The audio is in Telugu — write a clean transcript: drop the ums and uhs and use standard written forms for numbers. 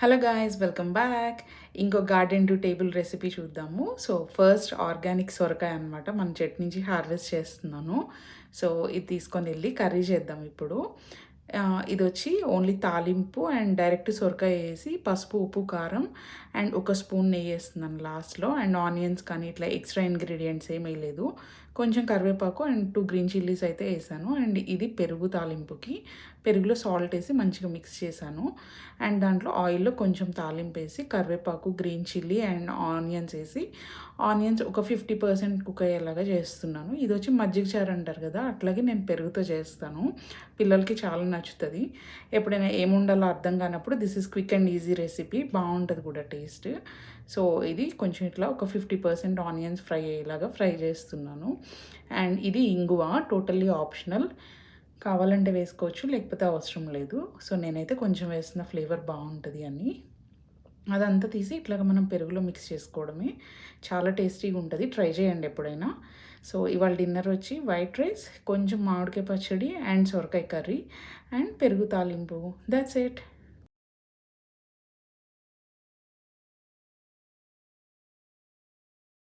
Hello guys, welcome back. ఇంకో గార్డెన్ టు టేబుల్ రెసిపీ చూద్దాము. సో ఫస్ట్ ఆర్గానిక్ సొరకాయ అనమాట మన చెట్టు నుంచి హార్వెస్ట్ చేస్తున్నాను. సో ఇది తీసుకొని వెళ్ళి కర్రీ చేద్దాం ఇప్పుడు. ఇది వచ్చి ఓన్లీ తాలింపు అండ్ డైరెక్ట్ సొరకాయ వేసి పసుపు, ఉప్పు, కారం అండ్ ఒక స్పూన్ నెయ్యి వేస్తున్నాను లాస్ట్లో. అండ్ ఆనియన్స్ కానీ ఇట్లా ఎక్స్ట్రా ఇంగ్రీడియంట్స్ ఏమీ లేదు. కొంచెం కరివేపాకు అండ్ 2 గ్రీన్ చిల్లీస్ అయితే వేసాను. అండ్ ఇది పెరుగు తాలింపుకి పెరుగులో సాల్ట్ వేసి మంచిగా మిక్స్ చేశాను. అండ్ దాంట్లో ఆయిల్లో కొంచెం తాలింపు వేసి కరివేపాకు, గ్రీన్ చిల్లీ అండ్ ఆనియన్స్ వేసి ఆనియన్స్ ఒక 50% కుక్ అయ్యేలాగా చేస్తున్నాను. ఇది వచ్చి మజ్జిగ చారు అంటారు కదా, అట్లాగే నేను పెరుగుతో చేస్తాను. పిల్లలకి చాలా నచ్చుతుంది. ఎప్పుడైనా ఏముండాలో అర్థం కానప్పుడు this is quick and easy recipe, బాగుంటుంది కూడా టేస్ట్. సో ఇది కొంచెం ఇట్లా ఒక 50% ఆనియన్స్ ఫ్రై అయ్యేలాగా ఫ్రై చేస్తున్నాను. అండ్ ఇది ఇంగువ, టోటల్లీ ఆప్షనల్. కావాలంటే వేసుకోవచ్చు, లేకపోతే అవసరం లేదు. సో నేనైతే కొంచెం వేసిన ఫ్లేవర్ బాగుంటుంది అని. అదంతా తీసి ఇట్లాగ మనం పెరుగులో మిక్స్ చేసుకోవడమే. చాలా టేస్టీగా ఉంటుంది, ట్రై చేయండి ఎప్పుడైనా. సో ఇవాళ డిన్నర్ వచ్చి వైట్ రైస్, కొంచెం మామిడికాయ పచ్చడి అండ్ సొరకాయ కర్రీ అండ్ పెరుగు తాలింపు. That's it.